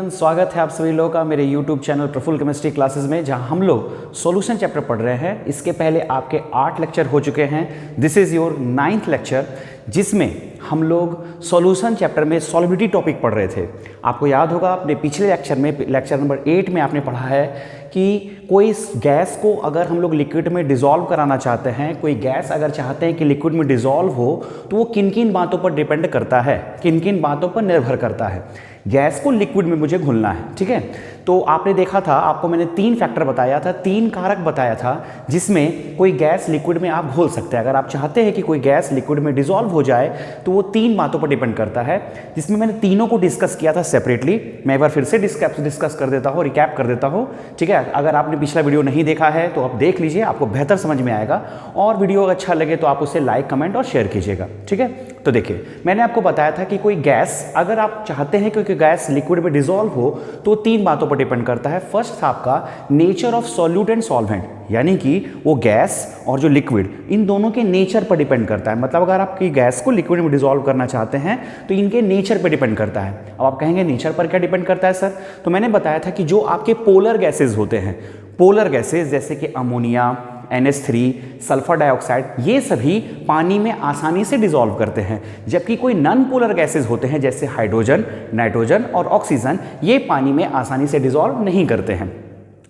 Everyone, स्वागत है आप सभी लोगों का मेरे YouTube channel Praful chemistry classes में, जहां हम लोग सॉल्यूशन चैप्टर पढ़ रहे हैं। इसके पहले आपके 8 लेक्चर हो चुके हैं। This is your 9th lecture, जिसमें हम लोग सॉल्यूशन चैप्टर में सॉल्युबिलिटी टॉपिक पढ़ रहे थे। आपको याद होगा अपने पिछले लेक्चर में, लेक्चर नंबर 8 में आपने पढ़ा है कि कोई गैस को अगर हम लोग लिक्विड में डिज़ोल्व कराना चाहते हैं, कोई गैस अगर चाहते हैं कि लिक्विड में डिज़ोल्व हो, तो वो किन किन बातों पर डिपेंड करता है, किन किन बातों पर निर्भर करता है। गैस को लिक्विड में मुझे घुलना है, ठीक है। तो आपने देखा था, आपको मैंने 3 फैक्टर बताया था, 3 कारक बताया था, जिसमें कोई गैस लिक्विड में आप घोल सकते हैं। अगर आप चाहते हैं कि कोई गैस लिक्विड में डिसॉल्व हो जाए, तो वो 3 बातों पर डिपेंड करता है, जिसमें मैंने तीनों को डिस्कस किया था सेपरेटली। मैं एक बार फिर से डिस्कस कर देता हूँ, रिकैप कर देता हूँ, ठीक है। अगर आपने पिछला वीडियो नहीं देखा है तो आप देख लीजिए, आपको बेहतर समझ में आएगा। और वीडियो अच्छा लगे तो आप उसे लाइक, कमेंट और शेयर कीजिएगा, ठीक है। तो देखिए, मैंने आपको बताया था कि कोई गैस अगर आप चाहते हैं कि कोई गैस लिक्विड में डिसॉल्व हो, तो 3 बातों पर डिपेंड करता है। फर्स्ट था आपका nature of solute and solvent, यानी कि वो गैस और जो लिक्विड, इन दोनों के नेचर पर डिपेंड करता है। मतलब अगर आपकी गैस को लिक्विड में डिसॉल्व करना चाहते हैं तो इनके नेचर पर डिपेंड करता है। अब आप कहेंगे नेचर पर क्या डिपेंड करता है सर? तो मैंने बताया था कि जो आपके पोलर गैसेज होते हैं, पोलर गैसेज जैसे कि अमोनिया, NH3, सल्फर डाइऑक्साइड, ये सभी पानी में आसानी से डिसॉल्व करते हैं। जबकि कोई नॉन पोलर गैसेज होते हैं जैसे हाइड्रोजन, नाइट्रोजन और ऑक्सीजन, ये पानी में आसानी से डिसॉल्व नहीं करते हैं।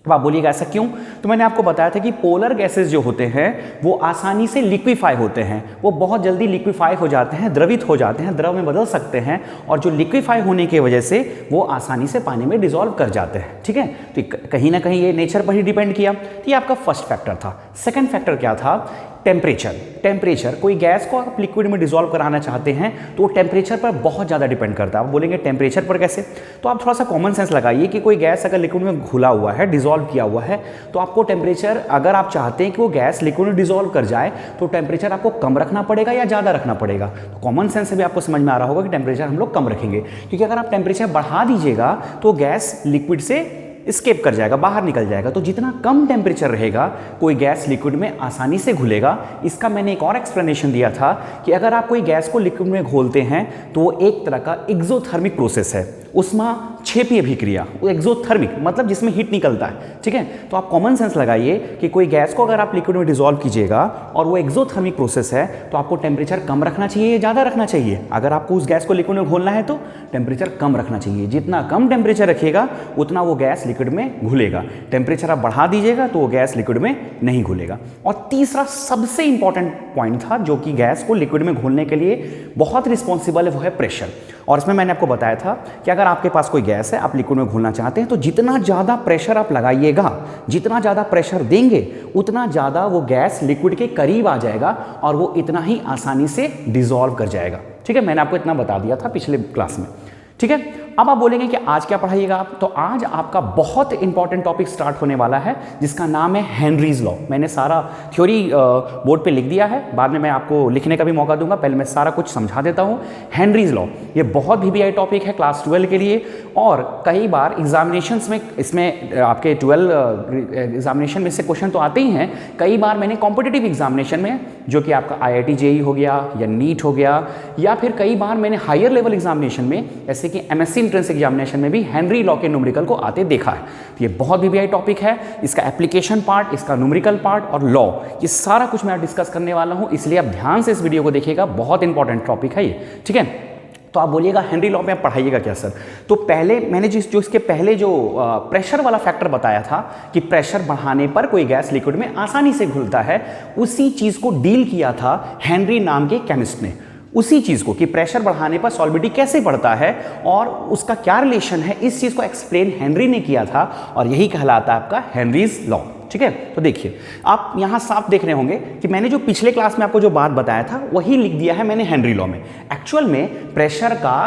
अब आप बोलिएगा ऐसा क्यों? तो मैंने आपको बताया था कि पोलर गैसेस जो होते हैं वो आसानी से लिक्विफाई होते हैं, वो बहुत जल्दी लिक्विफाई हो जाते हैं, द्रवित हो जाते हैं, द्रव में बदल सकते हैं, और जो लिक्विफाई होने की वजह से वो आसानी से पानी में डिसॉल्व कर जाते हैं, ठीक है। तो कहीं ना कहीं ये नेचर पर ही डिपेंड किया। तो ये आपका फर्स्ट फैक्टर था। सेकेंड फैक्टर क्या था? टेम्परेचर। कोई गैस को आप लिक्विड में डिसॉल्व कराना चाहते हैं तो वो टेम्परेचर पर बहुत ज़्यादा डिपेंड करता है। आप बोलेंगे टेम्परेचर पर कैसे? तो आप थोड़ा सा कॉमन सेंस लगाइए कि कोई गैस अगर लिक्विड में घुला हुआ है, डिसॉल्व किया हुआ है, तो आपको टेम्परेचर, अगर आप चाहते हैं कि वो गैस लिक्विड में डिसॉल्व कर जाए, तो टेम्परेचर आपको कम रखना पड़ेगा या ज़्यादा रखना पड़ेगा? तो कॉमन सेंस से भी आपको समझ में आ रहा होगा कि टेम्परेचर हम लोग कम रखेंगे, क्योंकि अगर आप टेम्परेचर बढ़ा दीजिएगा तो गैस लिक्विड से स्केप कर जाएगा, बाहर निकल जाएगा। तो जितना कम टेम्परेचर रहेगा, कोई गैस लिक्विड में आसानी से घुलेगा। इसका मैंने एक और एक्सप्लेनेशन दिया था कि अगर आप कोई गैस को लिक्विड में घोलते हैं तो वो एक तरह का एक्सोथर्मिक प्रोसेस है, उष्माक्षेपीय अभिक्रिया। वो एक्सोथर्मिक मतलब जिसमें हीट निकलता है, ठीक है। तो आप कॉमन सेंस लगाइए कि कोई गैस को अगर आप लिक्विड में डिसॉल्व कीजिएगा और वो एक्सोथर्मिक प्रोसेस है, तो आपको टेम्परेचर कम रखना चाहिए या ज़्यादा रखना चाहिए? अगर आपको उस गैस को लिक्विड में घोलना है तो टेम्परेचर कम रखना चाहिए। जितना कम टेम्परेचर रखिएगा उतना वो गैस लिक्विड में घुलेगा। टेम्परेचर आप बढ़ा दीजिएगा तो वो गैस लिक्विड में नहीं घुलेगा। और तीसरा सबसे इंपॉर्टेंट पॉइंट था, जो कि गैस को लिक्विड में घोलने के लिए बहुत रिस्पॉन्सिबल है, वो है प्रेशर। और इसमें मैंने आपको बताया था कि अगर आपके पास कोई गैस है, आप लिक्विड में घोलना चाहते हैं, तो जितना ज़्यादा प्रेशर आप लगाइएगा, जितना ज़्यादा प्रेशर देंगे, उतना ज़्यादा वो गैस लिक्विड के करीब आ जाएगा और वो इतना ही आसानी से डिसॉल्व कर जाएगा, ठीक है। मैंने आपको इतना बता दिया था पिछले क्लास में, ठीक है। अब आप बोलेंगे कि आज क्या पढ़ाइएगा आप? तो आज आपका बहुत इंपॉर्टेंट टॉपिक स्टार्ट होने वाला है, जिसका नाम है हेनरीज लॉ। मैंने सारा थ्योरी बोर्ड पे लिख दिया है, बाद में मैं आपको लिखने का भी मौका दूंगा। पहले मैं सारा कुछ समझा देता हूँ। हेनरीज लॉ ये बहुत VBI टॉपिक है क्लास 12 के लिए, और कई बार एग्जामिनेशंस में इसमें आपके 12 एग्जामिनेशन में से क्वेश्चन तो आते ही हैं। कई बार मैंने कॉम्पिटिटिव एग्जामिनेशन में, जो कि आपका IIT JEE हो गया या नीट हो गया, या फिर कई बार मैंने हायर लेवल एग्जामिनेशन में जैसे कि MSc एंट्रेंस एग्जामिनेशन में भी हेनरी लॉ के न्यूमेरिकल को आते देखा है। तो ये बहुत VBI टॉपिक है। इसका एप्लीकेशन पार्ट, इसका न्यूमेरिकल पार्ट और लॉ, ये सारा कुछ मैं डिस्कस करने वाला हूं, इसलिए आप ध्यान से इस वीडियो को देखिएगा। बहुत इंपॉर्टेंट टॉपिक है ये, ठीक है। तो आप बोलिएगा हेनरी लॉ में आप पढ़ाइएगा क्या सर? तो पहले मैंने जो इसके पहले जो प्रेशर वाला फैक्टर बताया था कि प्रेशर बढ़ाने पर कोई गैस लिक्विड में आसानी से घुलता है, उसी चीज़ को डील किया था हेनरी नाम के केमिस्ट ने। उसी चीज़ को कि प्रेशर बढ़ाने पर सॉल्युबिलिटी कैसे बढ़ता है और उसका क्या रिलेशन है, इस चीज़ को एक्सप्लेन हेनरी ने किया था, और यही कहलाता है आपका हेनरीज लॉ, ठीक है। तो देखिए, आप यहाँ साफ देख रहे होंगे कि मैंने जो पिछले क्लास में आपको जो बात बताया था वही लिख दिया है मैंने हेनरी लॉ में। एक्चुअल में प्रेशर का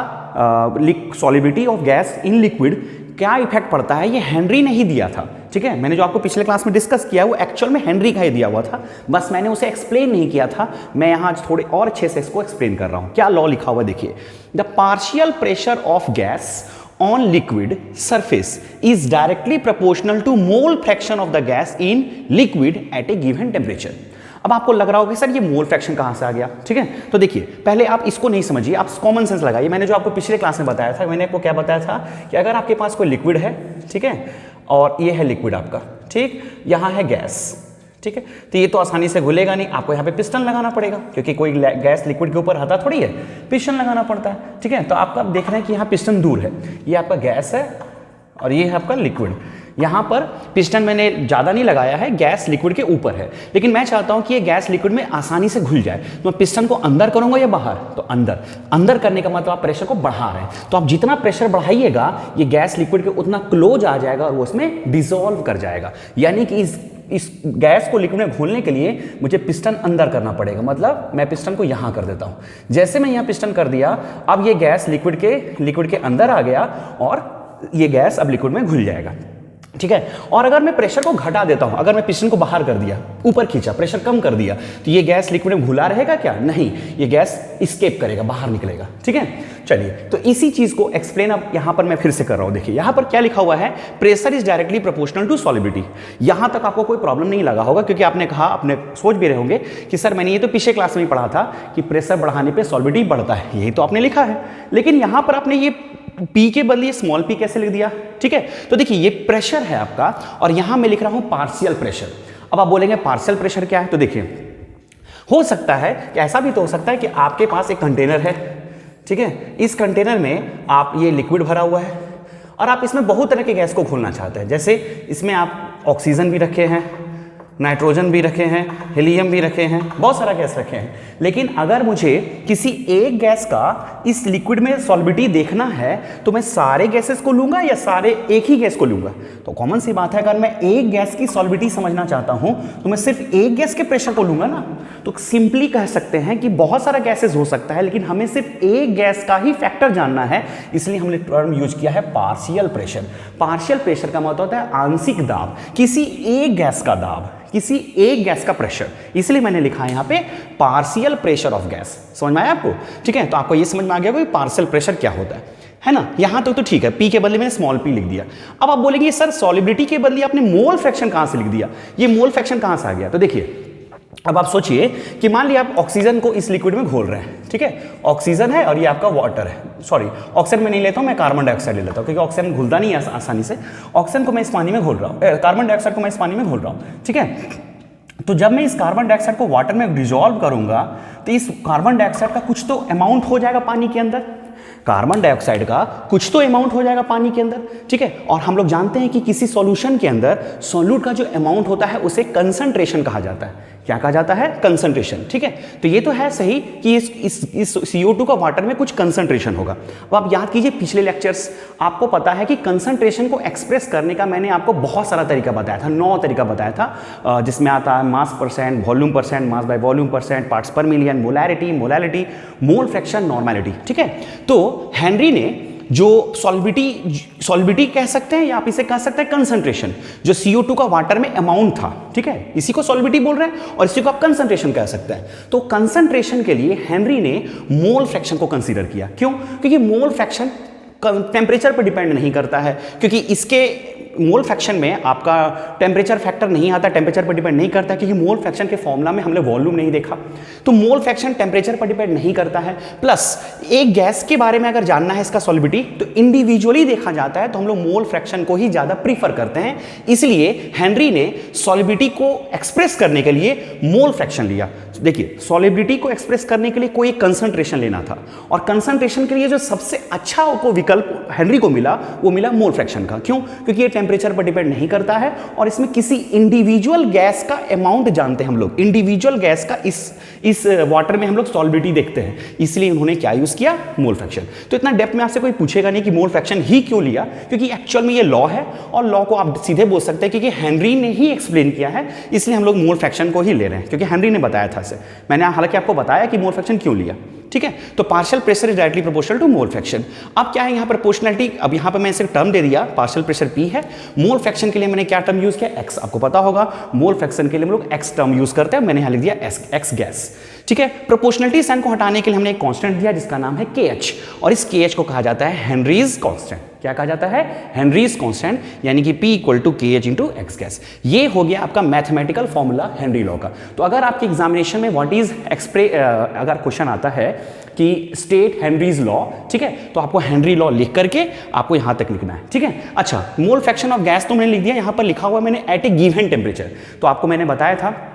solubility of gas in liquid क्या इफेक्ट पड़ता है, ये हेनरी ने ही दिया था, ठीक है। मैंने जो आपको पिछले क्लास में डिस्कस किया वो एक्चुअल में हेनरी का ही दिया हुआ था, बस मैंने उसे एक्सप्लेन नहीं किया था। मैं यहाँ थोड़े और अच्छे से इसको एक्सप्लेन कर रहा हूँ। क्या लॉ लिखा हुआ देखिए, the partial pressure of gas on liquid surface is directly proportional to mole fraction of the gas in liquid at a given temperature. अब आपको लग रहा होगा सर ये मोल फ्रैक्शन कहां से आ गया, ठीक है। तो देखिए पहले आप इसको नहीं समझिए, आप कॉमन सेंस लगाइए। मैंने जो आपको पिछले क्लास में बताया था, मैंने आपको क्या बताया था कि अगर आपके पास कोई लिक्विड है, ठीक है, और ये है लिक्विड आपका, ठीक, यहाँ है गैस, ठीक है, तो ये तो आसानी से घुलेगा नहीं, आपको यहाँ पे पिस्टन लगाना पड़ेगा, क्योंकि कोई गैस लिक्विड के ऊपर हटा थोड़ी है, पिस्टन लगाना पड़ता है, ठीक है। तो आपका देख रहे हैं कि यहाँ पिस्टन दूर है, ये आपका गैस है और ये है आपका लिक्विड। यहाँ पर पिस्टन मैंने ज़्यादा नहीं लगाया है, गैस लिक्विड के ऊपर है, लेकिन मैं चाहता हूँ कि ये गैस लिक्विड में आसानी से घुल जाए। तो मैं पिस्टन को अंदर करूँगा या बाहर, तो अंदर। अंदर करने का मतलब आप प्रेशर को बढ़ा रहे हैं, तो आप जितना प्रेशर बढ़ाइएगा ये गैस लिक्विड के उतना क्लोज आ जाएगा और वो उसमें डिसॉल्व कर जाएगा। यानी कि इस गैस को लिक्विड में घोलने के लिए मुझे पिस्टन अंदर करना पड़ेगा, मतलब मैं पिस्टन को यहाँ कर देता हूँ। जैसे मैं यहाँ पिस्टन कर दिया, अब ये गैस लिक्विड के अंदर आ गया और ये गैस अब लिक्विड में घुल जाएगा, ठीक है। और अगर मैं प्रेशर को घटा देता हूं, अगर मैं पिस्टन को बाहर कर दिया, ऊपर खींचा, प्रेशर कम कर दिया, तो ये गैस लिक्विड में घुला रहेगा क्या? नहीं, ये गैस एस्केप करेगा, बाहर निकलेगा, ठीक है। चलिए, तो इसी चीज को एक्सप्लेन अब यहां पर मैं फिर से कर रहा हूं। देखिए यहां पर क्या लिखा हुआ है, pressure is directly proportional to solubility. यहां तक आपको कोई प्रॉब्लम नहीं लगा होगा, क्योंकि आपने कहा, अपने सोच भी रहे होंगे कि सर मैंने ये तो पिछले क्लास में ही पढ़ा था कि प्रेशर बढ़ाने पर सॉलिबिलिटी बढ़ता है, यही तो आपने लिखा है। लेकिन यहां पर आपने ये P के बदले स्मॉल p कैसे लिख दिया, ठीक है। तो देखिए ये प्रेशर है आपका और यहां मैं लिख रहा हूं पार्शियल प्रेशर। अब आप बोलेंगे पार्शियल प्रेशर क्या है, तो देखिए हो सकता है कि ऐसा भी तो हो सकता है कि आपके पास एक कंटेनर है, ठीक है, इस कंटेनर में आप ये लिक्विड भरा हुआ है और आप इसमें बहुत तरह के गैस को घोलना चाहते हैं। जैसे इसमें आप ऑक्सीजन भी रखे हैं, नाइट्रोजन भी रखे हैं, हीलियम भी रखे हैं, बहुत सारा गैस रखे हैं। लेकिन अगर मुझे किसी एक गैस का इस लिक्विड में सॉल्बिलिटी देखना है तो मैं सारे गैसेस को लूंगा या सारे एक ही गैस को लूंगा? तो कॉमन सी बात है, अगर मैं एक गैस की सॉल्बिलिटी समझना चाहता हूं तो मैं सिर्फ एक गैस के प्रेशर को लूंगा ना। तो सिंपली कह सकते हैं कि बहुत सारा गैसेस हो सकता है, लेकिन हमें सिर्फ एक गैस का ही फैक्टर जानना है, इसलिए हमने टर्म यूज किया है पार्शियल प्रेशर। पार्शियल प्रेशर का मतलब होता है आंशिक दाब, किसी एक गैस का दाब, किसी एक गैस का प्रेशर, इसलिए मैंने लिखा है यहां पे पार्शियल प्रेशर ऑफ गैस। समझ में आया आपको, ठीक है। तो आपको ये समझ में आ गया कि पार्शियल प्रेशर क्या होता है ना। यहां तक तो ठीक है, P के बदले मैंने स्मॉल p लिख दिया। अब आप बोलेंगे सर सॉलिबिलिटी के बदले आपने मोल फ्रैक्शन कहां से लिख दिया, ये मोल फ्रैक्शन कहां से आ गया? तो देखिए अब आप सोचिए कि मान लिया आप ऑक्सीजन को इस लिक्विड में घोल रहे हैं, ठीक है, ऑक्सीजन है और ये आपका वाटर है, सॉरी ऑक्सीजन में नहीं लेता हूं, मैं कार्बन डाइऑक्साइड ले लेता हूं, क्योंकि ऑक्सीजन घुलता नहीं है आसानी से। ऑक्सीजन को मैं इस पानी में घोल रहा हूं, कार्बन डाइऑक्साइड को मैं इस पानी में घोल रहा हूं, ठीक है। तो जब मैं इस कार्बन डाइऑक्साइड को वाटर में डिसॉल्व करूंगा तो इस कार्बन डाइऑक्साइड का कुछ तो अमाउंट हो जाएगा पानी के अंदर, कार्बन डाइऑक्साइड का कुछ तो अमाउंट हो जाएगा पानी के अंदर, ठीक है। और हम लोग जानते हैं कि किसी सॉल्यूशन के अंदर सॉल्यूट का जो अमाउंट होता है उसे कंसंट्रेशन कहा जाता है। क्या कहा जाता है? कंसंट्रेशन, ठीक है। तो ये तो है सही कि इस CO2 का वाटर में कुछ कंसंट्रेशन होगा। अब आप याद कीजिए पिछले लेक्चर्स, आपको पता है कि कंसंट्रेशन को एक्सप्रेस करने का मैंने आपको बहुत सारा तरीका बताया था, 9 तरीका बताया था, जिसमें आता है mass percent, volume percent, mass by volume percent, parts per million, molarity, mole fraction, normality, ठीक है। तो हेनरी ने जो सॉल्बिलिटी कह सकते हैं या आप इसे कह सकते हैं कंसंट्रेशन, जो CO2 का वाटर में अमाउंट था, ठीक है, इसी को सॉल्बिलिटी बोल रहे हैं और इसी को आप कंसंट्रेशन कह सकते हैं। तो कंसंट्रेशन के लिए हेनरी ने मोल फ्रैक्शन को कंसीडर किया। क्यों? क्योंकि मोल फ्रैक्शन टेम्परेचर पर डिपेंड नहीं करता है, क्योंकि इसके मोल फ्रैक्शन में आपका टेम्परेचर फैक्टर नहीं आता, टेम्परेचर पर डिपेंड नहीं करता, क्योंकि मोल फ्रैक्शन के फॉर्मूला में हमने वॉल्यूम नहीं देखा। तो मोल फ्रैक्शन टेम्परेचर पर डिपेंड नहीं करता है। प्लस एक गैस के बारे में अगर जानना है इसका सॉल्बिलिटी तो इंडिविजुअली देखा जाता है, तो हम लोग मोल फ्रैक्शन को ही ज्यादा प्रीफर करते हैं। इसलिए हेनरी ने सॉल्बिलिटी को एक्सप्रेस करने के लिए मोल फ्रैक्शन लिया। देखिए सॉल्बिलिटी को एक्सप्रेस करने के लिए कोई कंसंट्रेशन लेना था, और कंसंट्रेशन के लिए जो सबसे अच्छा को विकल्प हेनरी को मिला वो मिला मोल फ्रैक्शन का। क्यों? क्योंकि ये टेम्परेचर पर डिपेंड नहीं करता है और इसमें किसी इंडिविजुअल गैस का अमाउंट जानते हैं हम लोग, इंडिविजुअल गैस का इस वाटर में हम लोग सॉल्बिलिटी देखते हैं, इसलिए उन्होंने क्या यूज किया? Mole fraction. तो इतना डेप्थ में आपसे कोई पूछेगा नहीं कि मोल फ्रैक्शन ही क्यों लिया, क्योंकि एक्चुअल में ये लॉ है और लॉ को आप सीधे बोल सकते हैं क्योंकि हेनरी ने ही एक्सप्लेन किया है, इसलिए हम लोग मोल फ्रैक्शन को ही ले रहे हैं, क्योंकि हेनरी ने बताया था। मैंने हालांकि आपको बताया कि मोल फ्रैक्शन क्यों लिया, ठीक है। तो partial pressure is directly proportional to mole fraction. अब क्या है यहाँ पर प्रोपोर्शनलिटी, अब यहाँ पर मैं इसे टर्म दे दिया, पार्शियल प्रेशर P है, मोल फ्रैक्शन के लिए मैंने क्या टर्म यूज किया? X। आपको पता होगा मोल फ्रैक्शन के लिए हम लोग X टर्म यूज करते हैं, मैंने यहाँ लिख दिया X गैस। ठीक है। प्रोपोर्शनलिटी साइन को हटाने के लिए हमने एक कांस्टेंट दिया जिसका नाम है KH, और इस KH को कहा जाता है हेनरीज कांस्टेंट। क्या कहा जाता है? हेनरीज कांस्टेंट, यानी कि P = KH × X गैस। ये हो गया आपका मैथमेटिकल फॉर्मूला हेनरी लॉ का। तो अगर आपके एग्जामिनेशन में व्हाट इज अगर क्वेश्चन आता है कि स्टेट हेनरीज लॉ, ठीक है, तो आपको हेनरी लॉ लिख करके आपको यहां तक लिखना है, ठीक है। अच्छा, मोल फ्रैक्शन ऑफ गैस तो मैंने लिख दिया, यहां पर लिखा हुआ मैंने एट ए गिवन टेम्परेचर। तो आपको मैंने बताया था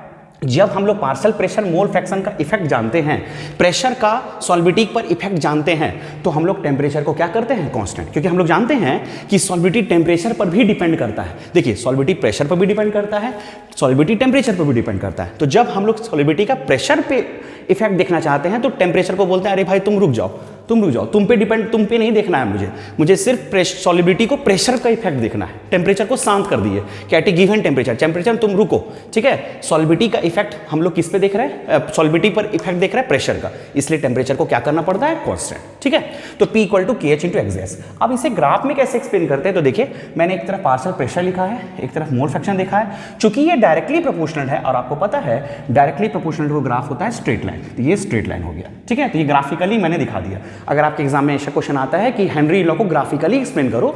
जब हम लोग पार्शियल प्रेशर मोल फ्रैक्शन का इफेक्ट जानते हैं, प्रेशर का सॉल्विटी पर इफेक्ट जानते हैं, तो हम लोग टेम्परेचर को क्या करते हैं? कांस्टेंट, क्योंकि हम लोग जानते हैं कि सॉल्विटी टेम्परेचर पर भी डिपेंड करता है। देखिए, सॉल्विटी प्रेशर पर भी डिपेंड करता है, सॉल्विटी टेम्परेचर पर भी डिपेंड करता है। तो जब हम लोग सॉल्विटी का प्रेशर पे इफेक्ट देखना चाहते हैं तो टेम्परेचर को बोलते हैं अरे भाई तुम रुक जाओ, तुम पे डिपेंड, तुम पे नहीं देखना है मुझे सिर्फ सॉल्युबिलिटी को प्रेशर का इफेक्ट देखना है। टेम्परेचर को शांत कर दिए कि एट ए गिवन टेम्परेचर तुम रुको, ठीक है। सॉल्युबिलिटी का इफेक्ट हम लोग किस पे देख रहे हैं? सॉल्युबिलिटी पर इफेक्ट देख रहे हैं प्रेशर का, इसलिए टेम्परेचर को क्या करना पड़ता है? कांस्टेंट, ठीक है। तो P = KH × X गैस। अब इसे ग्राफ में कैसे एक्सप्लेन करते हैं? तो देखिए, मैंने एक तरफ पार्शियल प्रेशर लिखा है, एक तरफ मोल फ्रैक्शन लिखा है। चूंकि ये डायरेक्टली प्रोपोर्शनल है और आपको पता है डायरेक्टली प्रोपोर्शनल को ग्राफ होता है स्ट्रेट लाइन, तो ये स्ट्रेट लाइन हो गया, ठीक है। तो ये ग्राफिकली मैंने दिखा दिया। अगर आपके एग्जाम में ऐसा क्वेश्चन आता है कि हेनरी लॉ को ग्राफिकली एक्सप्लेन करो,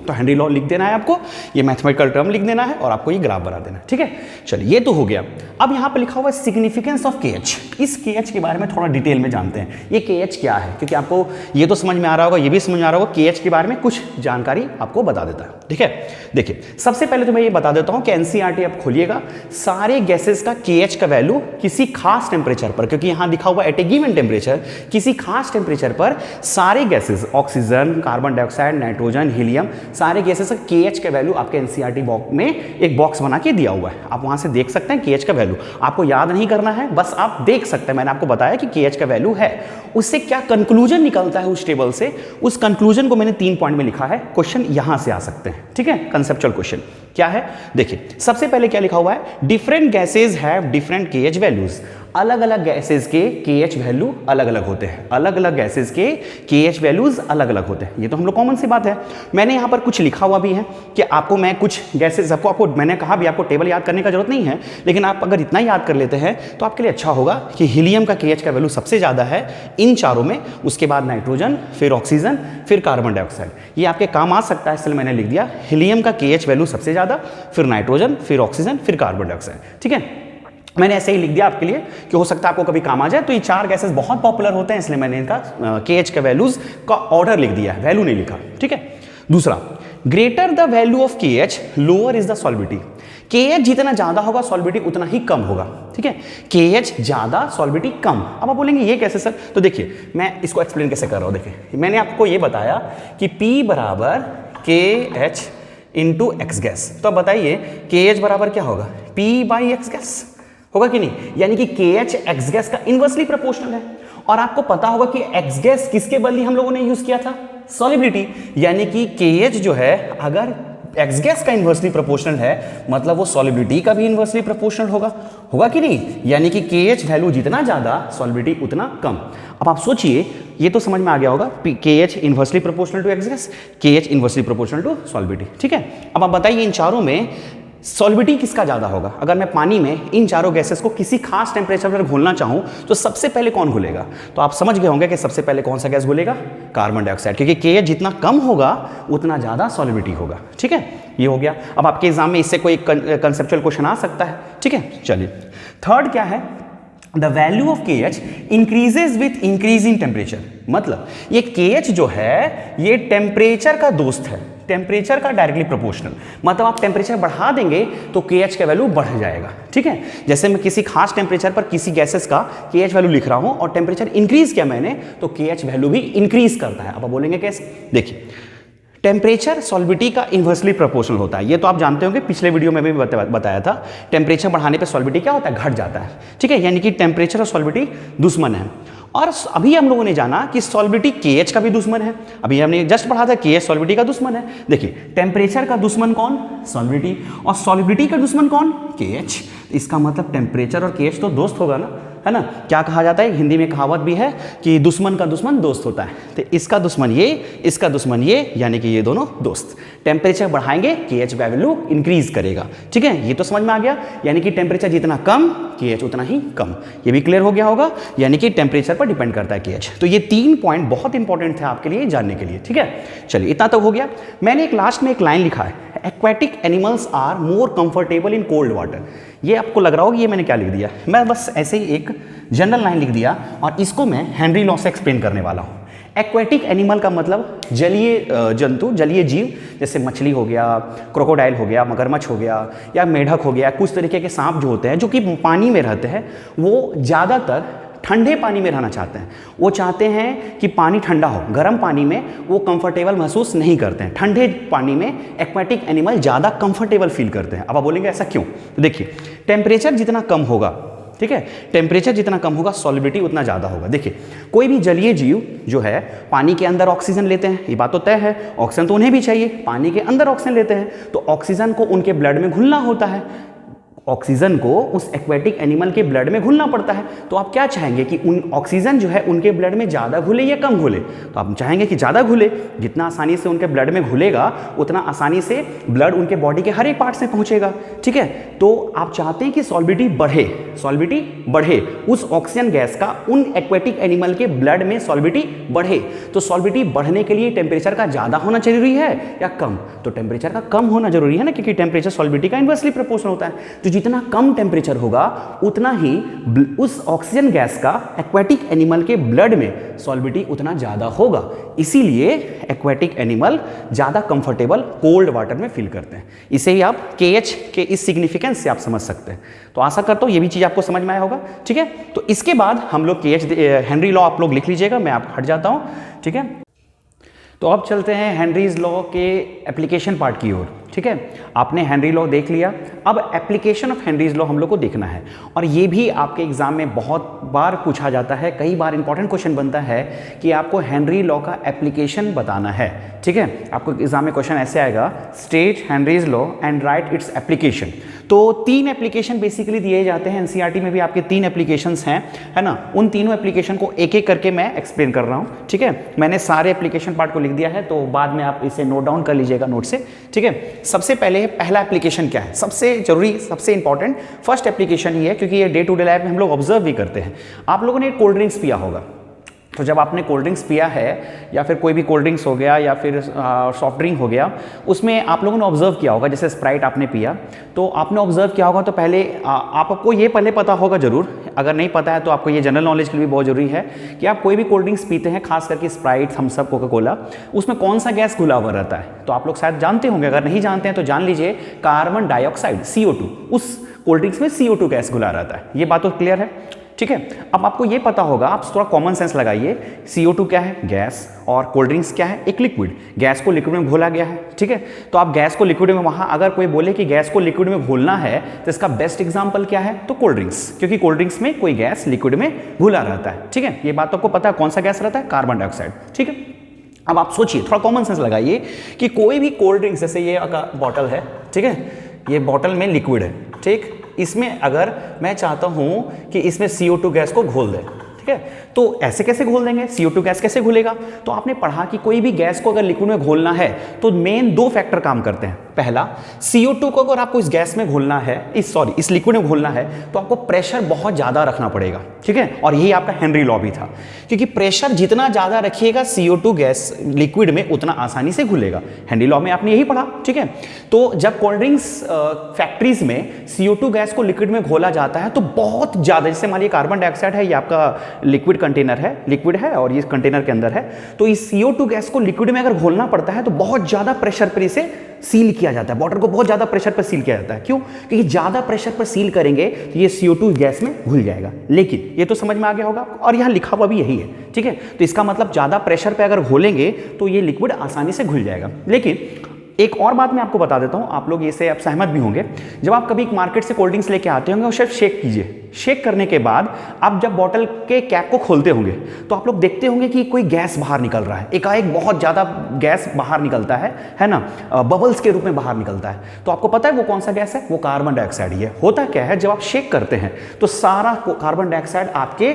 तो हेनरी लॉ लिख देना है आपको, ये मैथमेटिकल टर्म लिख देना है और आपको ये ग्राफ बना देना है, ठीक है। चलिए, ये तो हो गया। अब यहां पर लिखा हुआ है सिग्निफिकेंस ऑफ KH। इस KH के बारे में थोड़ा डिटेल में जानते हैं, ये KH क्या है, क्योंकि आपको ये तो समझ में आ रहा होगा, ये भी समझ में आ रहा होगा, KH के बारे में कुछ जानकारी आपको बता देता है, ठीक है। देखिए, सबसे पहले तो मैं ये बता देता हूं कि NCERT आप खोलिएगा, सारे गैसेस का KH का वैल्यू किसी खास टेम्परेचर पर, क्योंकि यहां लिखा हुआ एट ए गिवन टेम्परेचर, किसी खास टेम्परेचर पर सारे gases, oxygen, carbon dioxide, nitrogen, helium, सारे गैसेस का KH का वैल्यू आपके NCERT बॉक्स में एक बॉक्स बना के दिया हुआ है। आप वहां से देख सकते हैं KH का वैल्यू, आपको याद नहीं करना है, बस आप देख सकते हैं। मैंने आपको बताया कि KH का वैल्यू है, उससे क्या कंक्लूजन निकलता है उस टेबल से, उस कंक्लूजन को मैंने 3 पॉइंट में लिखा है। क्वेश्चन यहां से आ सकते हैं, ठीक है। कंसेप्चुअल क्वेश्चन क्या है? देखिए, सबसे पहले क्या लिखा हुआ है? Different gases have different KH values. अलग अलग गैसेज के KH वैल्यू अलग अलग होते हैं, अलग अलग गैसेज के KH वैल्यूज अलग अलग होते हैं। ये तो हम लोग कॉमन सी बात है। मैंने यहाँ पर कुछ लिखा हुआ भी है कि आपको मैं कुछ गैसेज आपको मैंने कहा भी आपको टेबल याद करने का जरूरत नहीं है, लेकिन आप अगर इतना याद कर लेते हैं तो आपके लिए अच्छा होगा कि हीलियम का KH का वैल्यू सबसे ज़्यादा है इन चारों में, उसके बाद नाइट्रोजन, फिर ऑक्सीजन, फिर कार्बन डाइऑक्साइड। ये आपके काम आ सकता है, इसलिए मैंने लिख दिया हीलियम का KH वैल्यू सबसे ज़्यादा, फिर नाइट्रोजन, फिर ऑक्सीजन, फिर कार्बन डाइऑक्साइड, ठीक है। मैंने ऐसे ही लिख दिया आपके लिए कि हो सकता है आपको कभी काम आ जाए। तो ये 4 गैसेस बहुत पॉपुलर होते हैं, इसलिए मैंने इनका KH के वैल्यूज का ऑर्डर लिख दिया है, वैल्यू नहीं लिखा, ठीक है। दूसरा, greater the value of KH lower is the solubility. KH जितना ज्यादा होगा सॉल्विटी उतना ही कम होगा, ठीक है। KH ज्यादा सॉल्विटी कम। अब आप बोलेंगे ये कैसे सर? तो देखिए, मैं इसको एक्सप्लेन कैसे कर रहा हूं। देखिए, मैंने आपको ये बताया कि P = KH × X गैस। तो अब बताइए KH बराबर क्या होगा? P/X गैस होगा कि नहीं? यानी कि KH X गैस का इनवर्सली प्रोपोर्शनल है। और आपको पता होगा कि X गैस किसके बदले हम लोगों ने यूज किया था? सॉल्युबिलिटी। यानी कि KH जो है, अगर X गैस का इनवर्सली प्रोपोर्शनल है, मतलब वो सॉल्युबिलिटी का भी इनवर्सली प्रोपोर्शनल होगा कि नहीं? यानी कि KH वैल्यू जितना ज्यादा सॉल्युबिलिटी उतना कम। अब आप सोचिए, ये तो समझ में आ गया होगा, KH inversely proportional to X gas, KH inversely proportional to solubility, ठीक है। अब आप बताइए इन चारों में सॉल्विटी किसका ज्यादा होगा? अगर मैं पानी में इन चारों गैसेस को किसी खास टेम्परेचर पर घोलना चाहूं तो सबसे पहले कौन घुलेगा? तो आप समझ गए होंगे कि सबसे पहले कौन सा गैस घुलेगा? कार्बन डाइऑक्साइड, क्योंकि KH जितना कम होगा उतना ज्यादा सॉल्विटी होगा, ठीक है। ये हो गया। अब आपके एग्जाम में इससे कोई कंसेप्चुअल क्वेश्चन आ सकता है, ठीक है। चलिए, थर्ड क्या है? The value of KH increases with increase in temperature. मतलब ये KH जो है ये टेम्परेचर का दोस्त है, टेम्परेचर का डायरेक्टली प्रोपोर्शनल। मतलब आप टेम्परेचर बढ़ा देंगे तो KH का वैल्यू बढ़ जाएगा, ठीक है। जैसे मैं किसी खास टेम्परेचर पर किसी गैसेस का KH वैल्यू लिख रहा हूं और टेम्परेचर इंक्रीज किया मैंने तो KH वैल्यू भी इंक्रीज करता है। अब आप बोलेंगे कैसे? देखिए, टेम्परेचर सॉल्विटी का इन्वर्सली प्रोपोर्शनल होता है, ये तो आप जानते होंगे, पिछले वीडियो में भी बताया था। टेम्परेचर बढ़ाने पे सॉल्विटी क्या होता है? घट जाता है, ठीक है। यानी कि टेम्परेचर और सॉल्विटी दुश्मन है। और अभी हम लोगों ने जाना कि सॉल्विटी KH का भी दुश्मन है। अभी हमने जस्ट पढ़ा था KH सॉल्विटी का दुश्मन है। देखिए, टेम्परेचर का दुश्मन कौन? सॉल्विटी। और सॉल्विटी का दुश्मन कौन? KH। इसका मतलब टेम्परेचर और KH तो दोस्त होगा ना, है ना। क्या कहा जाता है, हिंदी में कहावत भी है कि दुश्मन का दुश्मन दोस्त होता है। तो इसका दुश्मन ये, इसका दुश्मन ये, यानी कि ये दोनों दोस्त। टेम्परेचर बढ़ाएंगे KH वैल्यू इंक्रीज करेगा। ठीक है, ये तो समझ में आ गया। यानी कि टेम्परेचर जितना कम KH उतना ही कम। ये भी क्लियर हो गया होगा। यानी कि टेम्परेचर पर डिपेंड करता है KH। तो ये 3 पॉइंट बहुत इंपॉर्टेंट थे आपके लिए जानने के लिए। ठीक है, चलिए इतना तक हो गया। मैंने एक लास्ट में एक लाइन लिखा है, aquatic animals are more comfortable in cold water. ये आपको लग रहा होगा ये मैंने क्या लिख दिया, मैं बस ऐसे ही एक जनरल लाइन लिख दिया और इसको मैं हेनरी लॉ से एक्सप्लेन करने वाला हूँ। एक्वेटिक एनिमल का मतलब जलीय जंतु, जलीय जीव, जैसे मछली हो गया, क्रोकोडाइल हो गया, मगरमच्छ हो गया, या मेढक हो गया, कुछ तरीके के सांप जो होते हैं जो कि पानी में रहते हैं, वो ज़्यादातर ठंडे पानी में रहना चाहते हैं। वो चाहते हैं कि पानी ठंडा हो, गर्म पानी में वो कंफर्टेबल महसूस नहीं करते हैं। ठंडे पानी में एक्वेटिक एनिमल ज़्यादा कंफर्टेबल फील करते हैं। अब आप बोलेंगे ऐसा क्यों, तो देखिए टेम्परेचर जितना कम होगा, ठीक है, टेम्परेचर जितना कम होगा सॉल्युबिलिटी उतना ज़्यादा होगा। देखिए कोई भी जलीय जीव जो है पानी के अंदर ऑक्सीजन लेते हैं, ये बात तो तय है, ऑक्सीजन तो उन्हें भी चाहिए, पानी के अंदर ऑक्सीजन लेते हैं, तो ऑक्सीजन को उनके ब्लड में घुलना होता है, ऑक्सीजन को उस एक्वेटिक एनिमल के ब्लड में घुलना पड़ता है। तो आप क्या चाहेंगे कि उन ऑक्सीजन जो है उनके ब्लड में ज़्यादा घुले या कम घुले, तो आप चाहेंगे कि ज़्यादा घुले। जितना आसानी से उनके ब्लड में घुलेगा उतना आसानी से ब्लड उनके बॉडी के हर एक पार्ट से पहुंचेगा। ठीक है, तो आप चाहते हैं कि सॉल्युबिलिटी बढ़े, सॉल्युबिलिटी बढ़े, उस ऑक्सीजन गैस का उन एक्वेटिक एनिमल के ब्लड में सॉल्युबिलिटी बढ़े। तो सॉल्युबिलिटी बढ़ने के लिए टेम्परेचर का ज़्यादा होना जरूरी है या कम, तो टेम्परेचर का कम होना जरूरी है ना, क्योंकि टेम्परेचर सॉल्युबिलिटी का इन्वर्सली प्रोपोर्शनल होता है। तो जितना कम टेम्परेचर होगा उतना ही उस ऑक्सीजन गैस का एक्वेटिक एनिमल के ब्लड में सॉल्युबिलिटी उतना ज़्यादा होगा। इसीलिए एक्वेटिक एनिमल ज़्यादा कंफर्टेबल कोल्ड वाटर में फील करते हैं। इसे ही आप KH के इस सिग्निफिकेंस से आप समझ सकते हैं। तो आशा करता हूँ ये भी चीज़ आपको समझ में आया होगा। ठीक है, तो इसके बाद हम लोग KH हेनरी लॉ आप लोग लिख लीजिएगा, मैं आप हट जाता हूँ। ठीक है, तो अब चलते हैं हेनरीज लॉ के एप्लीकेशन पार्ट की ओर। ठीक है, आपने हेनरी लॉ देख लिया, अब एप्लीकेशन ऑफ हेनरीज लॉ हम लोग को देखना है। और ये भी आपके एग्जाम में बहुत बार पूछा जाता है, कई बार इंपॉर्टेंट क्वेश्चन बनता है कि आपको हेनरी लॉ का एप्लीकेशन बताना है। ठीक है, आपको एग्जाम में क्वेश्चन ऐसे आएगा, state Henry's law and right its application. तो 3 एप्लीकेशन बेसिकली दिए जाते हैं, NCERT में भी आपके 3 एप्लीकेशंस हैं, है ना। उन तीनों एप्लीकेशन को एक एक करके मैं एक्सप्लेन कर रहा हूँ। ठीक है, मैंने सारे एप्लीकेशन पार्ट को लिख दिया है, तो बाद में आप इसे नोट डाउन कर लीजिएगा नोट से। ठीक है, सबसे पहले पहला एप्लीकेशन क्या है, सबसे जरूरी, सबसे इंपॉर्टेंट फर्स्ट एप्लीकेशन ही है, क्योंकि ये डे टू डे लाइफ में हम लोग ऑब्जर्व भी करते हैं। आप लोगों ने कोल्ड ड्रिंक्स पिया होगा, तो जब आपने कोल्ड ड्रिंक्स पिया है या फिर कोई भी कोल्ड ड्रिंक्स हो गया या फिर सॉफ्ट ड्रिंक हो गया, उसमें आप लोगों ने ऑब्जर्व किया होगा, जैसे स्प्राइट आपने पिया, तो आपने ऑब्जर्व किया होगा, तो पहले आपको ये पहले पता होगा जरूर, अगर नहीं पता है तो आपको ये जनरल नॉलेज के लिए भी बहुत जरूरी है कि आप कोई भी कोल्ड ड्रिंक्स पीते हैं, खास करके Sprite, Thums Up, Coca Cola, उसमें कौन सा गैस घुला हुआ रहता है। तो आप लोग शायद जानते होंगे, अगर नहीं जानते हैं तो जान लीजिए, कार्बन डाइऑक्साइड CO2, उस कोल्ड ड्रिंक्स में CO2 गैस घुला रहता है। ये बात तो क्लियर है। ठीक है, अब आपको ये पता होगा, आप थोड़ा कॉमन सेंस लगाइए, CO2 क्या है, गैस, और कोल्ड ड्रिंक्स क्या है, एक लिक्विड। गैस को लिक्विड में घोला गया है। ठीक है, तो आप गैस को लिक्विड में, वहां अगर कोई बोले कि गैस को लिक्विड में घोलना है, तो इसका बेस्ट एग्जांपल क्या है, तो कोल्ड ड्रिंक्स, क्योंकि कोल्ड ड्रिंक्स में कोई गैस लिक्विड में घुला रहता है। ठीक है, ये बात तो आपको पता है, कौन सा गैस रहता है, कार्बन डाइऑक्साइड। ठीक है, अब आप सोचिए, थोड़ा कॉमन सेंस लगाइए कि कोई भी कोल्ड ड्रिंक्स, जैसे ये बॉटल है, ठीक है, ये बॉटल में लिक्विड है, ठीक, इसमें अगर मैं चाहता हूं कि इसमें CO2 गैस को घोल दें, ठीक है, तो ऐसे कैसे घोल देंगे, CO2 गैस कैसे घुलेगा। तो आपने पढ़ा कि कोई भी गैस को अगर लिक्विड में घोलना है तो मेन 2 फैक्टर काम करते हैं। पहला, CO2 को अगर आपको इस गैस में घोलना है, इस लिक्विड में घोलना है, तो आपको प्रेशर बहुत ज्यादा रखना पड़ेगा। ठीक है, और यही आपका हेनरी लॉ भी था, क्योंकि प्रेशर जितना ज्यादा रखिएगा CO2 गैस लिक्विड में, उतना आसानी से घुलेगा। हेनरी लॉ में आपने यही पढ़ा। ठीक है, तो जब कोल्ड ड्रिंक्स फैक्ट्रीज में CO2 गैस को लिक्विड में घोला जाता है तो बहुत ज्यादा, जैसे मान लीजिए कार्बन डाइऑक्साइड है, ये आपका लिक्विड कंटेनर है, लिक्विड है और ये कंटेनर के अंदर है, तो इस CO2 गैस को लिक्विड में अगर घोलना पड़ता है तो बहुत ज्यादा प्रेशर पर इसे सील किया जाता है। वाटर को बहुत ज्यादा प्रेशर पर सील किया जाता है। क्यों? क्योंकि ज्यादा प्रेशर पर सील करेंगे तो ये CO2 गैस में घुल जाएगा। लेकिन ये तो समझ में आ गया होगा, और यहां लिखा हुआ भी यही है। ठीक है, तो इसका मतलब ज्यादा प्रेशर पर अगर घोलेंगे तो ये लिक्विड आसानी से घुल जाएगा। लेकिन एक और बात मैं आपको बता देता हूं, आप लोग इससे आप सहमत भी होंगे। जब आप कभी मार्केट से कोल्ड ड्रिंक्स लेके आते होंगे और सिर्फ शेक कीजिए, शेक करने के बाद आप जब बॉटल के कैप को खोलते होंगे तो आप लोग देखते होंगे कि कोई गैस बाहर निकल रहा है, एकाएक बहुत ज़्यादा गैस बाहर निकलता है ना, बबल्स के रूप में बाहर निकलता है। तो आपको पता है वो कौन सा गैस है? वो कार्बन डाइऑक्साइड ही है। होता क्या है, जब आप शेक करते हैं तो सारा कार्बन डाइऑक्साइड आपके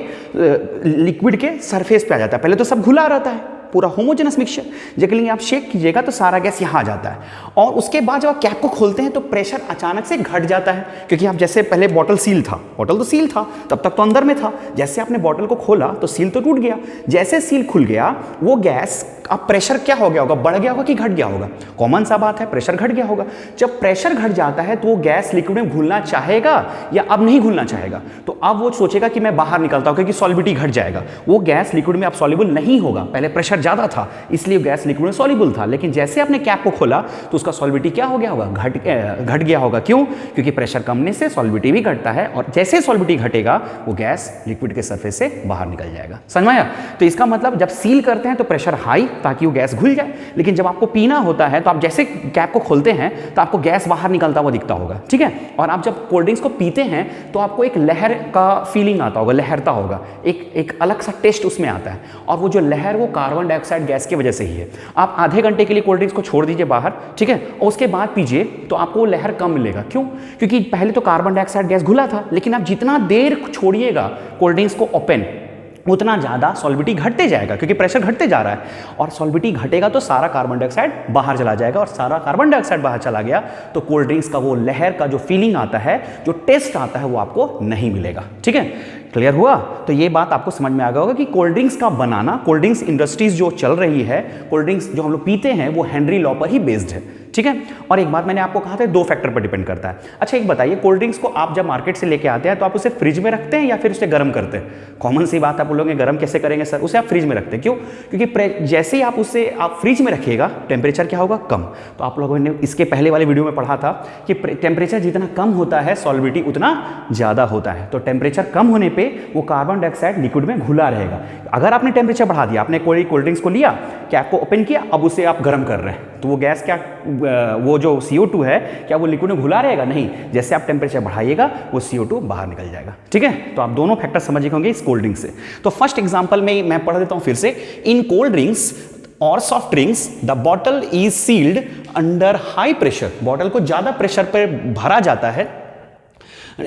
लिक्विड के सरफेस पे आ जाता है। पहले तो सब घुला रहता है, पूरा होमोजेनस मिक्सचर, लेकिन आप शेक कीजिएगा तो सारा गैस यहाँ आ जाता है। और उसके बाद जब आप कैप को खोलते हैं तो प्रेशर अचानक से घट जाता है, क्योंकि आप जैसे पहले बॉटल सील था, बॉटल तो सील था, तब तक तो अंदर में था, जैसे आपने बॉटल को खोला तो सील तो टूट गया, जैसे सील खुल गया वो गैस, अब प्रेशर क्या हो गया होगा? बढ़ गया होगा कि घट गया होगा? कॉमन सा बात है, प्रेशर घट गया होगा। जब प्रेशर घट जाता है तो वो गैस लिक्विड में घुलना चाहेगा या अब नहीं घुलना चाहेगा? तो अब वो सोचेगा कि मैं बाहर निकलता हूं, क्योंकि सॉल्युबिलिटी घट जाएगा। वो गैस लिक्विड में अब सॉल्युबल नहीं होगा, पहले प्रेशर ज्यादा था इसलिए गैस लिक्विड में सॉल्युबल था, लेकिन जैसे आपने कैप को खोला तो उसका सॉल्युबिलिटी क्या हो गया होगा? घट गया होगा। क्यों? क्योंकि प्रेशर कमने से सॉल्युबिलिटी भी घटता है, और जैसे सॉल्युबिलिटी घटेगा वो गैस लिक्विड के सरफेस से बाहर निकल जाएगा। समझ में आया? तो इसका मतलब जब सील करते हैं तो प्रेशर हाई ताकि वो गैस घुल जाए, लेकिन जब आपको पीना होता है तो आप जैसे कैप को खोलते हैं तो आपको गैस बाहर निकलता हुआ दिखता होगा, ठीक है। और आप जब कोल्ड ड्रिंक्स को पीते हैं तो आपको एक लहर का फीलिंग आता होगा, लहरता होगा, एक अलग सा टेस्ट उसमें आता है, और वो जो लहर वो कार्बन डाइऑक्साइड गैस की वजह से ही है। आप आधे घंटे के लिए कोल्ड ड्रिंक्स को छोड़ दीजिए बाहर, ठीक है, और उसके बाद पीजिए तो आपको वो लहर कम मिलेगा। क्यों? क्योंकि पहले तो कार्बन डाइऑक्साइड गैस घुला था, लेकिन आप जितना देर छोड़िएगा कोल्ड ड्रिंक्स को ओपन, उतना ज़्यादा सॉल्युबिलिटी घटते जाएगा, क्योंकि प्रेशर घटते जा रहा है, और सॉल्युबिलिटी घटेगा तो सारा कार्बन डाइऑक्साइड बाहर चला जाएगा, और सारा कार्बन डाइऑक्साइड बाहर चला गया तो कोल्ड ड्रिंक्स का वो लहर का जो फीलिंग आता है, जो टेस्ट आता है, वो आपको नहीं मिलेगा। ठीक है, क्लियर हुआ? तो ये बात आपको समझ में आ गया होगा कि कोल्ड ड्रिंक्स का बनाना, कोल्ड ड्रिंक्स इंडस्ट्रीज जो चल रही है, कोल्ड ड्रिंक्स जो हम लोग पीते हैं वो हेनरी लॉ पर ही बेस्ड है। ठीक है, और एक बात मैंने आपको कहा था, 2 फैक्टर पर डिपेंड करता है। अच्छा एक बताइए, कोल्ड ड्रिंक्स को आप जब मार्केट से लेके आते हैं तो आप उसे फ्रिज में रखते हैं या फिर उसे गर्म करते हैं? कॉमन सी बात, आप बोलोगे गर्म कैसे करेंगे सर, उसे आप फ्रिज में रखते हैं। क्यों? क्योंकि जैसे ही आप उसे आप फ्रिज में रखिएगा टेम्परेचर क्या होगा? कम। तो आप लोगों ने इसके पहले वाले वीडियो में पढ़ा था कि टेम्परेचर जितना कम होता है सॉल्युबिलिटी उतना ज़्यादा होता है। तो टेम्परेचर कम होने पर वो कार्बन डाइऑक्साइड लिक्विड में घुला रहेगा। अगर आपने टेम्परेचर बढ़ा दिया, आपने कोई कोल्ड ड्रिंक्स को लिया, कैप को ओपन किया, अब उसे आप गर्म कर रहे हैं, तो वो गैस क्या, वो जो CO2 है, क्या वो लिक्विड में घुला रहेगा? नहीं, जैसे आप टेम्परेचर बढ़ाइएगा वो CO2 बाहर निकल जाएगा। ठीक है, तो आप दोनों फैक्टर समझिए होंगे इस कोल्ड ड्रिंक से। तो फर्स्ट एग्जांपल में मैं पढ़ देता हूं फिर से। इन कोल्ड ड्रिंक्स और soft drinks the bottle is sealed under high pressure. Bottle को ज्यादा प्रेशर पर भरा जाता है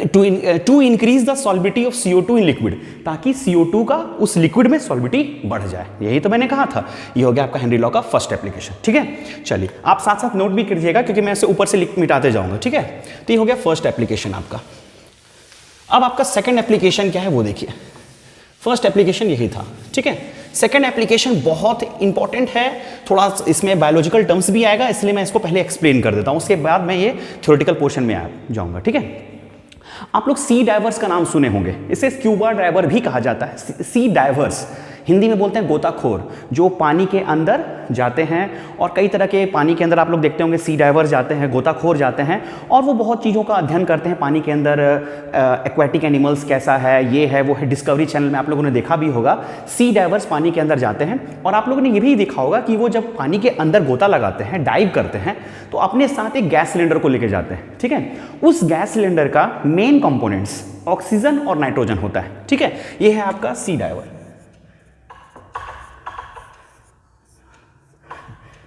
to increase the solubility of CO2 in liquid, ताकि CO2 का उस लिक्विड में सॉल्युबिलिटी बढ़ जाए। यही तो मैंने कहा था। ये हो गया आपका हेनरी लॉ का फर्स्ट एप्लीकेशन। ठीक है, चलिए आप साथ साथ नोट भी कीजिएगा, क्योंकि मैं इसे ऊपर से मिटाते जाऊंगा। ठीक है, तो ये हो गया फर्स्ट एप्लीकेशन आपका। अब आपका सेकंड एप्लीकेशन क्या है वो देखिए। फर्स्ट एप्लीकेशन यही था, ठीक है। सेकंड एप्लीकेशन बहुत इंपॉर्टेंट है, थोड़ा इसमें बायोलॉजिकल टर्म्स भी आएगा, इसलिए मैं इसको पहले एक्सप्लेन कर देता हूं, उसके बाद मैं ये थ्योरेटिकल पोर्शन में आ जाऊंगा। ठीक है, आप लोग सी डाइवर्स का नाम सुने होंगे, इसे स्क्यूबा डाइवर भी कहा जाता है। सी डाइवर्स हिंदी में बोलते हैं गोताखोर, जो पानी के अंदर जाते हैं, और कई तरह के पानी के अंदर आप लोग देखते होंगे सी डाइवर्स जाते हैं, गोताखोर जाते हैं, और वो बहुत चीज़ों का अध्ययन करते हैं पानी के अंदर। एक्वेटिक एनिमल्स कैसा है, ये है वो है, डिस्कवरी चैनल में आप लोगों ने देखा भी होगा। सी डाइवर्स पानी के अंदर जाते हैं, और आप लोगों ने ये भी देखा होगा कि वो जब पानी के अंदर गोता लगाते हैं, डाइव करते हैं, तो अपने साथ एक गैस सिलेंडर को लेके जाते हैं। ठीक है, उस गैस सिलेंडर का मेन कंपोनेंट्स ऑक्सीजन और नाइट्रोजन होता है। ठीक है, ये है आपका सी डाइवर।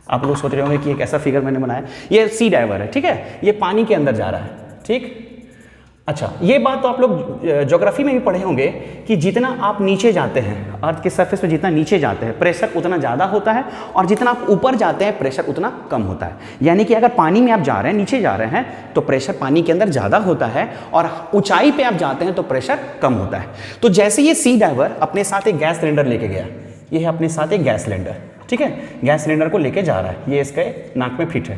आप लोग सोच रहे होंगे कि एक ऐसा फिगर मैंने बनाया, ये सी डाइवर है। ठीक है, ये पानी के अंदर जा रहा है। ठीक, अच्छा ये बात तो आप लोग ज्योग्राफी में भी पढ़े होंगे कि जितना आप नीचे जाते हैं, अर्थ के सरफेस पे जितना नीचे जाते हैं प्रेशर उतना ज़्यादा होता है, और जितना आप ऊपर जाते हैं प्रेशर उतना कम होता है। यानी कि अगर पानी में आप जा रहे हैं, नीचे जा रहे हैं, तो प्रेशर पानी के अंदर ज़्यादा होता है, और ऊंचाई पे आप जाते हैं तो प्रेशर कम होता है। तो जैसे ये सी डाइवर अपने साथ एक गैस सिलेंडर लेके गया, ये है अपने साथ एक गैस सिलेंडर। ठीक है, गैस सिलेंडर को लेके जा रहा है, ये इसके नाक में फिट है।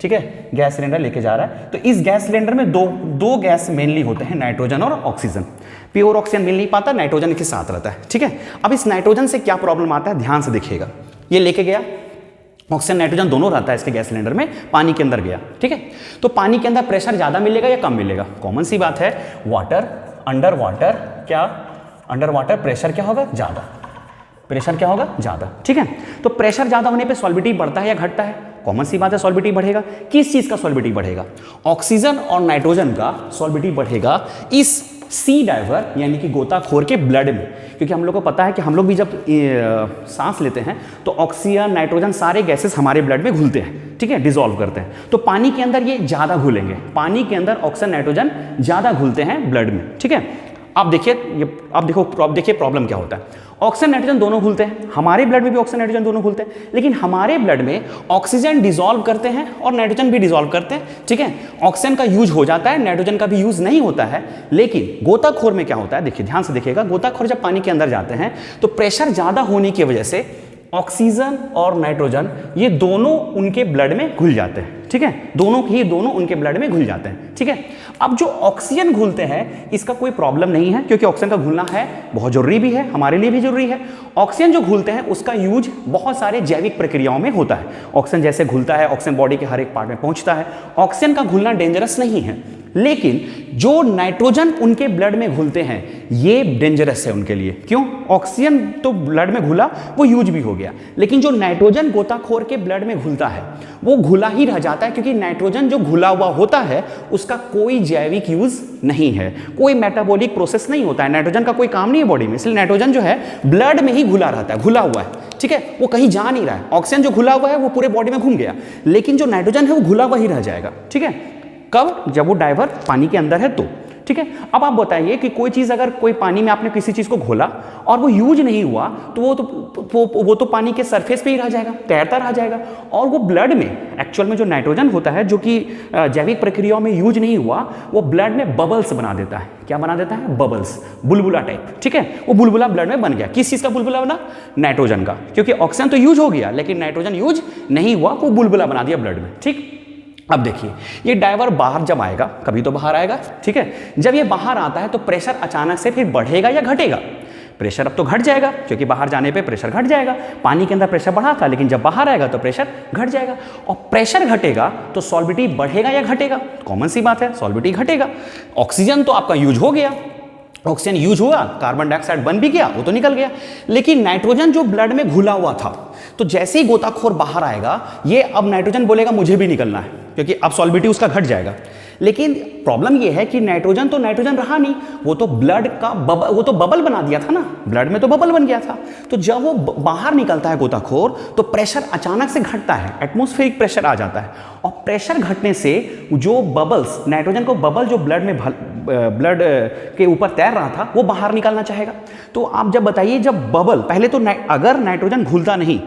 ठीक है, गैस सिलेंडर लेके जा रहा है, तो इस गैस सिलेंडर में दो गैस मेनली होते हैं, नाइट्रोजन और ऑक्सीजन। प्योर ऑक्सीजन मिल नहीं पाता, नाइट्रोजन के साथ रहता है। ठीक है, अब इस नाइट्रोजन से क्या प्रॉब्लम आता है, ध्यान से देखिएगा। ये लेके गया, ऑक्सीजन नाइट्रोजन दोनों रहता है इसके गैस सिलेंडर में, पानी के अंदर गया। ठीक है, तो पानी के अंदर प्रेशर ज़्यादा मिलेगा या कम मिलेगा? कॉमन सी बात है, वाटर अंडर वाटर, क्या अंडर वाटर प्रेशर क्या होगा? ज़्यादा। प्रेशर क्या होगा? ज़्यादा। ठीक है, तो प्रेशर ज़्यादा होने पे सॉल्युबिलिटी बढ़ता है या घटता है? कॉमन सी बात है, सॉल्बिडिटी बढ़ेगा। किस चीज का सॉल्बिडिटी बढ़ेगा? ऑक्सीजन और नाइट्रोजन का सॉल्बिडिटी बढ़ेगा इस सी डाइवर यानी कि गोताखोर के ब्लड में, क्योंकि हम लोग को पता है कि हम लोग भी जब सांस लेते हैं तो ऑक्सीजन नाइट्रोजन सारे गैसेस हमारे ब्लड में घुलते हैं, ठीक है, डिसॉल्व करते हैं। तो पानी के अंदर ये ज़्यादा घुलेंगे, पानी के अंदर ऑक्सीजन नाइट्रोजन ज़्यादा घुलते हैं ब्लड में, ठीक है। अब देखिए प्रॉब्लम क्या होता है। ऑक्सीजन नाइट्रोजन दोनों घुलते हैं, हमारे ब्लड में भी ऑक्सीजन नाइट्रोजन दोनों घुलते हैं, लेकिन हमारे ब्लड में ऑक्सीजन डिसॉल्व करते हैं और नाइट्रोजन भी डिसॉल्व करते हैं, ठीक है। ऑक्सीजन का यूज हो जाता है, नाइट्रोजन का भी यूज नहीं होता है। लेकिन गोताखोर में क्या होता है, देखिए ध्यान से देखिएगा, गोताखोर जब पानी के अंदर जाते हैं तो प्रेशर ज़्यादा होने की वजह से ऑक्सीजन और नाइट्रोजन ये दोनों उनके ब्लड में घुल जाते हैं, ठीक है, दोनों उनके ब्लड में घुल जाते हैं, ठीक है। अब जो ऑक्सीजन घुलते हैं इसका कोई प्रॉब्लम नहीं है, क्योंकि ऑक्सीजन का घुलना है बहुत जरूरी भी है, हमारे लिए भी जरूरी है। ऑक्सीजन जो घुलते हैं उसका यूज बहुत सारे जैविक प्रक्रियाओं में होता है। ऑक्सीजन जैसे घुलता है, ऑक्सीजन बॉडी के हर एक पार्ट में पहुंचता है। ऑक्सीजन का घुलना डेंजरस नहीं है, लेकिन जो नाइट्रोजन उनके ब्लड में घुलते हैं ये डेंजरस है उनके लिए। क्यों? ऑक्सीजन तो ब्लड में घुला, वो यूज भी हो गया, लेकिन जो नाइट्रोजन गोताखोर के ब्लड में घुलता है वो घुला ही रह जाता है, क्योंकि नाइट्रोजन जो घुला हुआ होता है उसका कोई जैविक यूज नहीं है, कोई मेटाबॉलिक प्रोसेस नहीं होता है, नाइट्रोजन का कोई काम नहीं है बॉडी में, इसलिए नाइट्रोजन जो है ब्लड में ही घुला रहता है, घुला हुआ है, ठीक है, वो कहीं जा नहीं रहा है। ऑक्सीजन जो घुला हुआ है वो पूरे बॉडी में घूम गया, लेकिन जो नाइट्रोजन है वो घुला हुआ ही रह जाएगा, ठीक है। कब? जब वो डाइवर पानी के अंदर है तो, ठीक है। अब आप बताइए कि कोई चीज़ अगर कोई पानी में आपने किसी चीज़ को घोला और वो यूज नहीं हुआ तो वो तो पानी के सरफेस पे ही रह जाएगा, तैरता रह जाएगा, और वो ब्लड में एक्चुअल में जो नाइट्रोजन होता है जो कि जैविक प्रक्रियाओं में यूज नहीं हुआ, वो ब्लड में बबल्स बना देता है। क्या बना देता है? बबल्स, बुलबुला टाइप, ठीक है। वो बुलबुला ब्लड में बन गया। किस चीज़ का बुलबुला बना? नाइट्रोजन का, क्योंकि ऑक्सीजन तो यूज हो गया लेकिन नाइट्रोजन यूज नहीं हुआ, वो बुलबुला बना दिया ब्लड में, ठीक। अब देखिए ये डाइवर बाहर जब आएगा, कभी तो बाहर आएगा, ठीक है। जब ये बाहर आता है तो प्रेशर अचानक से फिर बढ़ेगा या घटेगा? प्रेशर अब तो घट जाएगा, क्योंकि बाहर जाने पे प्रेशर घट जाएगा। पानी के अंदर प्रेशर बढ़ा था, लेकिन जब बाहर आएगा तो प्रेशर घट जाएगा। और प्रेशर घटेगा तो सॉल्बिडिटी बढ़ेगा या घटेगा? कॉमन सी बात है, सॉल्बिडिटी घटेगा। ऑक्सीजन तो आपका यूज हो गया, ऑक्सीजन यूज हुआ, कार्बन डाइऑक्साइड बन भी गया, वो तो निकल गया, लेकिन नाइट्रोजन जो ब्लड में घुला हुआ था, तो जैसे ही गोताखोर बाहर आएगा ये अब नाइट्रोजन बोलेगा मुझे भी निकलना है, क्योंकि अब सॉल्बिडिटी उसका घट जाएगा। लेकिन प्रॉब्लम ये है कि नाइट्रोजन रहा नहीं, वो तो ब्लड का वो तो बबल बना दिया था ना, ब्लड में तो बबल बन गया था। तो जब वो बाहर निकलता है गोताखोर तो प्रेशर अचानक से घटता है, एटमॉस्फेरिक प्रेशर आ जाता है, और प्रेशर घटने से जो बबल्स, नाइट्रोजन को बबल जो ब्लड के ऊपर तैर रहा था वो बाहर निकलना चाहेगा। तो आप जब बताइए, जब बबल पहले तो अगर नाइट्रोजन घुलता नहीं,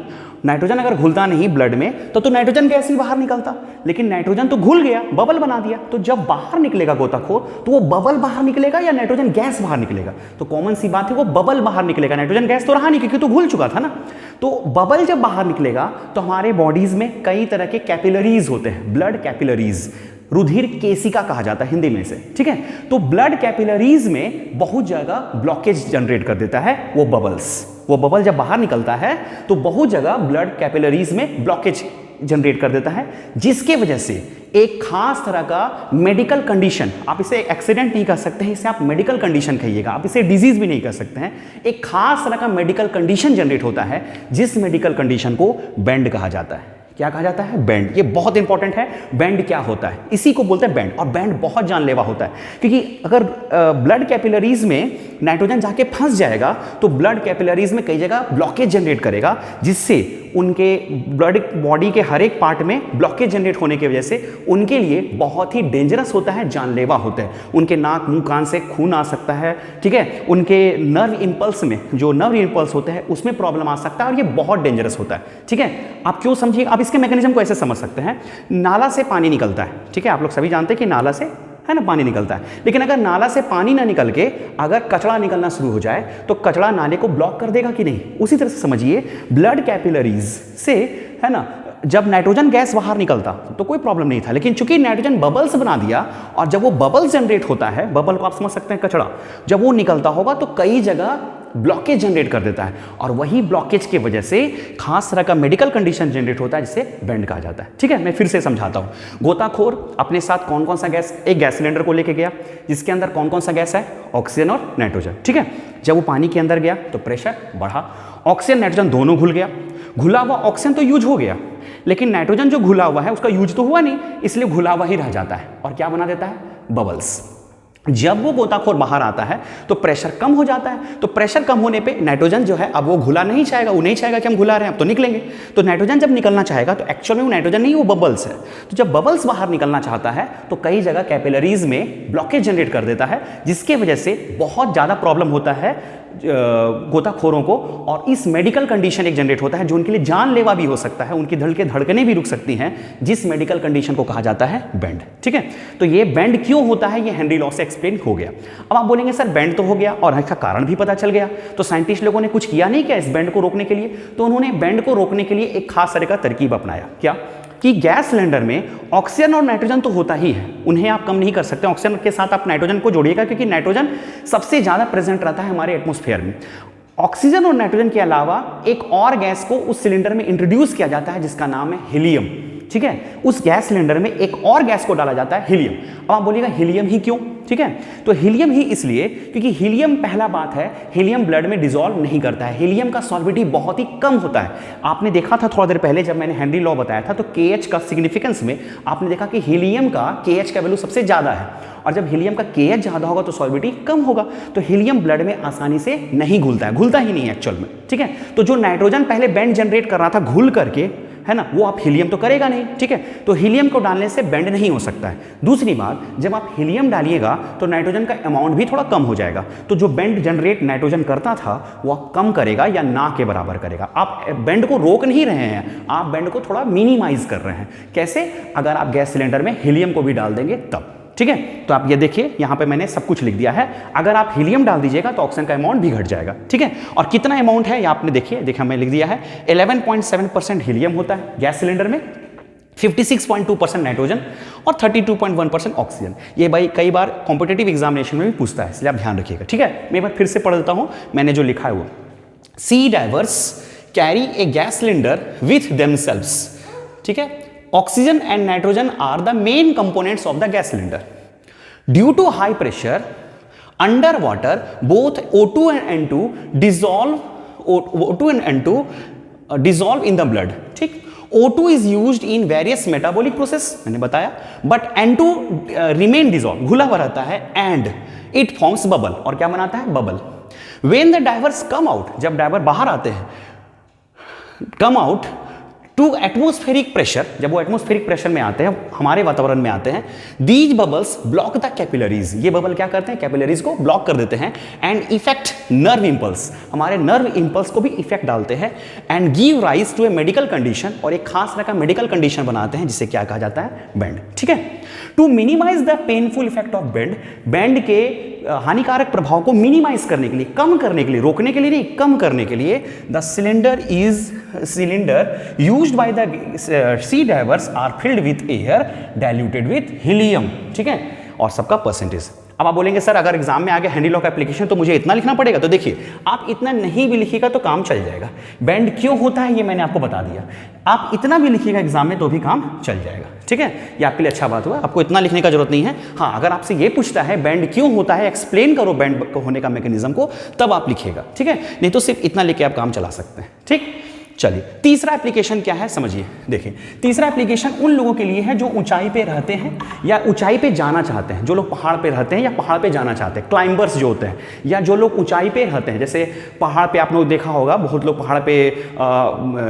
नाइट्रोजन अगर घुलता नहीं ब्लड में तो नाइट्रोजन गैस ही बाहर निकलता, लेकिन नाइट्रोजन तो घुल गया, बबल बना दिया। तो जब बाहर निकलेगा गोताखोर तो वो बबल बाहर निकलेगा या नाइट्रोजन गैस बाहर निकलेगा? तो कॉमन सी बात है, वो बबल बाहर निकलेगा, नाइट्रोजन गैस तो रहा नहीं क्योंकि तो घुल चुका था ना। तो बबल जब बाहर निकलेगा तो हमारे बॉडीज में कई तरह के कैपिलरीज होते हैं, ब्लड कैपिलरीज, रुधिर केशिका कहा जाता है हिंदी में से, ठीक है। तो ब्लड कैपिलरीज में बहुत जगह ब्लॉकेज जनरेट कर देता है वो बबल्स। वो बबल जब बाहर निकलता है तो बहुत जगह ब्लड कैपिलरीज में ब्लॉकेज जनरेट कर देता है, जिसके वजह से एक खास तरह का मेडिकल कंडीशन, आप इसे एक्सीडेंट नहीं कर सकते हैं, इसे आप मेडिकल कंडीशन कहिएगा, आप इसे डिजीज भी नहीं कर सकते हैं। एक खास तरह का मेडिकल कंडीशन जनरेट होता है, जिस मेडिकल कंडीशन को बैंड कहा जाता है। क्या कहा जाता है? बैंड। ये बहुत इंपॉर्टेंट है, बैंड क्या होता है, इसी को बोलते हैं बैंड। और बैंड बहुत जानलेवा होता है, क्योंकि अगर ब्लड कैपिलरीज में नाइट्रोजन जाके फंस जाएगा तो ब्लड कैपिलरीज में कई जगह ब्लॉकेज जनरेट करेगा, जिससे उनके ब्लड बॉडी के हर एक पार्ट में ब्लॉकेज जनरेट होने की वजह से उनके लिए बहुत ही डेंजरस होता है, जानलेवा होता है। उनके नाक, मुंह, कान से खून आ सकता है, ठीक है। उनके नर्व इंपल्स में, जो नर्व इंपल्स होते हैं उसमें प्रॉब्लम आ सकता है, और ये बहुत डेंजरस होता है, ठीक है। आप क्यों समझिए, आप इसके मैकेनिज्म को ऐसे समझ सकते हैं। नाला से पानी निकलता है, ठीक है, आप लोग सभी जानते हैं कि नाला से है ना पानी निकलता है, लेकिन अगर नाला से पानी ना निकल के अगर कचरा निकलना शुरू हो जाए तो कचरा नाले को ब्लॉक कर देगा कि नहीं? उसी तरह से समझिए ब्लड कैपिलरीज से, है ना, जब नाइट्रोजन गैस बाहर निकलता तो कोई प्रॉब्लम नहीं था, लेकिन चूंकि नाइट्रोजन बबल्स बना दिया, और जब वो बबल्स जनरेट होता है, बबल को आप समझ सकते हैं कचरा, जब वो निकलता होगा तो कई जगह ब्लॉकेज जनरेट कर देता है, और वही ब्लॉकेज की वजह से खास तरह का मेडिकल कंडीशन जनरेट होता है, जिसे बैंड कहा जाता है, ठीक है। मैं फिर से समझाता हूँ। गोताखोर अपने साथ कौन कौन सा गैस, एक गैस सिलेंडर को लेके गया जिसके अंदर कौन कौन सा गैस है? ऑक्सीजन और नाइट्रोजन, ठीक है। जब वो पानी के अंदर गया तो प्रेशर बढ़ा, ऑक्सीजन नाइट्रोजन दोनों घुल गया, घुला हुआ ऑक्सीजन तो यूज हो गया, लेकिन नाइट्रोजन जो घुला हुआ है उसका यूज तो हुआ नहीं, इसलिए घुला हुआ ही रह जाता है और क्या बना देता है, बबल्स। जब वो गोताखोर बाहर आता है तो प्रेशर कम हो जाता है, तो प्रेशर कम होने पे नाइट्रोजन जो है अब वो घुला नहीं चाहेगा, वो नहीं चाहेगा कि हम घुला रहे हैं, अब तो निकलेंगे। तो नाइट्रोजन जब निकलना चाहेगा तो एक्चुअल में वो नाइट्रोजन नहीं, वो बबल्स है। तो जब बबल्स बाहर निकलना चाहता है तो कई जगह कैपिलरीज में ब्लॉकेज जनरेट कर देता है, जिसके वजह से बहुत ज़्यादा प्रॉब्लम होता है गोताखोरों को, और इस मेडिकल कंडीशन एक जनरेट होता है जो उनके लिए जानलेवा भी हो सकता है, उनकी दिल के धड़कनें भी रुक सकती हैं, जिस मेडिकल कंडीशन को कहा जाता है बेंड। ठीक है, तो ये बेंड क्यों होता है ये हेनरी लॉ से एक्सप्लेन हो गया। अब आप बोलेंगे सर बेंड तो हो गया और इसका कारण भी पता चल गया, तो साइंटिस्ट लोगों ने कुछ किया नहीं क्या इस बेंड को रोकने के लिए? तो उन्होंने बेंड को रोकने के लिए एक खास तरह का तरकीब अपनाया। क्या कि गैस सिलेंडर में ऑक्सीजन और नाइट्रोजन तो होता ही है, उन्हें आप कम नहीं कर सकते, ऑक्सीजन के साथ आप नाइट्रोजन को जोड़िएगा, क्योंकि नाइट्रोजन सबसे ज़्यादा प्रेजेंट रहता है हमारे एटमॉस्फेयर में। ऑक्सीजन और नाइट्रोजन के अलावा एक और गैस को उस सिलेंडर में इंट्रोड्यूस किया जाता है जिसका नाम है हीलियम। ठीक है, उस गैस सिलेंडर में एक और गैस को डाला जाता है, हीलियम। अब आप बोलिएगा हीलियम ही क्यों? ठीक है, तो हीलियम ही इसलिए क्योंकि हीलियम, पहला बात है, हीलियम ब्लड में डिसॉल्व नहीं करता है, हीलियम का सॉल्विटी बहुत ही कम होता है। आपने देखा था थोड़ा देर पहले जब मैंने हेनरी लॉ बताया था, तो KH का सिग्निफिकेंस में आपने देखा कि हीलियम का KH का वैल्यू सबसे ज़्यादा है, और जब हीलियम का KH ज़्यादा होगा तो सॉल्विटी कम होगा, तो हीलियम ब्लड में आसानी से नहीं घुलता है, घुलता ही नहीं है एक्चुअल में। ठीक है, तो जो नाइट्रोजन पहले बेंड जनरेट कर रहा था घुल करके, है ना, वो आप हीलियम तो करेगा नहीं। ठीक है, तो हीलियम को डालने से बेंड नहीं हो सकता है। दूसरी बात, जब आप हीलियम डालिएगा तो नाइट्रोजन का अमाउंट भी थोड़ा कम हो जाएगा, तो जो बेंड जनरेट नाइट्रोजन करता था वो आप कम करेगा या ना के बराबर करेगा। आप बेंड को रोक नहीं रहे हैं, आप बेंड को थोड़ा मिनिमाइज कर रहे हैं। कैसे? अगर आप गैस सिलेंडर में हीलियम को भी डाल देंगे तब। ठीक है, तो आप ये देखिए यहाँ पे मैंने सब कुछ लिख दिया है, अगर आप हीलियम डाल दीजिएगा तो ऑक्सीजन का अमाउंट भी घट जाएगा। ठीक है, और कितना अमाउंट है ये आपने देखा मैं लिख दिया है, 11.7% हीलियम होता है गैस सिलेंडर में, 56.2% नाइट्रोजन और 32.1% ऑक्सीजन। ये भाई कई बार कॉम्पिटिटिव एग्जामिनेशन में भी पूछता है, इसलिए आप ध्यान रखिएगा। ठीक है, मैं एक बार फिर से पढ़ देता हूँ, मैंने जो लिखा है वो, sea divers carry a gas cylinder with themselves. ठीक है, oxygen and nitrogen are the main components of the gas cylinder. Due to high pressure under water, both O2 and N2 dissolve in the blood. ठीक, O2 is used in various metabolic process, मैंने बताया, but N2 remain dissolved, घुला हुआ रहता है, and it forms bubble, और क्या बनाता है? Bubble. When the divers come out, जब डाइवर बाहर आते हैं, come out to atmospheric pressure, जब वो एटमोस्फेरिक प्रेशर में आते हैं, हमारे वातावरण में आते हैं, these bubbles block the capillaries, ये बबल क्या करते हैं? कैपिलरीज को ब्लॉक कर देते हैं, एंड इफेक्ट नर्व इंपल्स, हमारे नर्व इंपल्स को भी इफेक्ट डालते हैं, and give rise to a medical condition, और एक खास तरह का मेडिकल कंडीशन बनाते हैं जिसे क्या कहा जाता है? बेंड। ठीक है, to minimize the painful effect of bend, bend के हानिकारक प्रभाव को मिनिमाइज करने के लिए, कम करने के लिए, रोकने के लिए नहीं, कम करने के लिए, the cylinder used by the sea divers are filled with air diluted with helium. ठीक है, और सबका परसेंटेज। अब आप बोलेंगे सर अगर एग्जाम में आ गया हेनरी लॉ का एप्लीकेशन तो मुझे इतना लिखना पड़ेगा, तो देखिए आप इतना नहीं भी लिखिएगा तो काम चल जाएगा। बेंड क्यों होता है ये मैंने आपको बता दिया, आप इतना भी लिखिएगा एग्जाम में तो भी काम चल जाएगा। ठीक है, ये आपके लिए अच्छा बात हुआ, आपको इतना लिखने का जरूरत नहीं है। हाँ, अगर आपसे ये पूछता है बेंड क्यों होता है, एक्सप्लेन करो बेंड होने का मैकेनिज्म को, तब आप लिखिएगा। ठीक है, नहीं तो सिर्फ इतना लिख के आप काम चला सकते हैं। ठीक, चलिए तीसरा एप्लीकेशन क्या है समझिए। देखिए तीसरा एप्लीकेशन उन लोगों के लिए है जो ऊंचाई पे रहते हैं या ऊंचाई पे जाना चाहते हैं, जो लोग पहाड़ पे रहते हैं या पहाड़ पे जाना चाहते हैं, क्लाइंबर्स जो होते हैं, या जो लोग ऊंचाई पे रहते हैं। जैसे पहाड़ पे आप लोग देखा होगा, बहुत लोग पहाड़ पे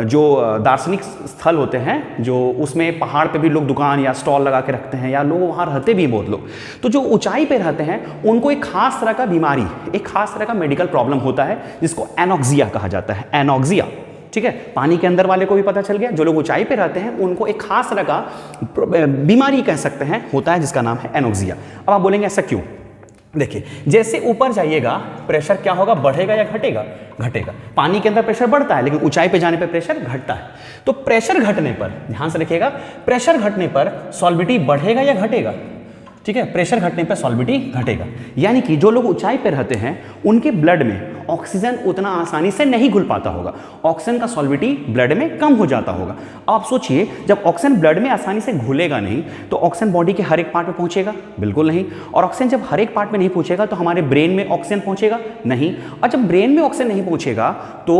जो दार्शनिक स्थल होते हैं, जो उसमें पहाड़ पे भी लोग दुकान या स्टॉल लगा के रखते हैं, या लोग वहाँ रहते भी बहुत लोग। तो जो ऊंचाई पे रहते हैं उनको एक खास तरह का बीमारी, एक खास तरह का मेडिकल प्रॉब्लम होता है जिसको एनॉक्सिया कहा जाता है। एनॉक्सिया, ठीक है, पानी के अंदर वाले को भी पता चल गया, जो लोग ऊंचाई पे रहते हैं उनको एक खास तरह का बीमारी कह सकते हैं होता है जिसका नाम है एनॉक्सिया। अब आप बोलेंगे ऐसा क्यों? देखिए जैसे ऊपर जाइएगा प्रेशर क्या होगा, बढ़ेगा या घटेगा? घटेगा। पानी के अंदर प्रेशर बढ़ता है लेकिन ऊंचाई पे जाने पे प्रेशर घटता है। तो प्रेशर घटने पर, ध्यान से रखिएगा, प्रेशर घटने पर सॉल्विटी बढ़ेगा या घटेगा? ठीक है, प्रेशर घटने पर सॉल्विटी घटेगा। यानी कि जो लोग ऊंचाई पे रहते हैं उनके ब्लड में ऑक्सीजन उतना आसानी से नहीं घुल पाता होगा, ऑक्सीजन का सॉल्विटी ब्लड में कम हो जाता होगा। आप सोचिए जब ऑक्सीजन ब्लड में आसानी से घुलेगा नहीं तो ऑक्सीजन बॉडी के हर एक पार्ट में पहुंचेगा? बिल्कुल नहीं। और ऑक्सीजन जब हर एक पार्ट में नहीं पहुंचेगा तो हमारे ब्रेन में ऑक्सीजन पहुंचेगा? नहीं। और जब ब्रेन में ऑक्सीजन नहीं पहुंचेगा तो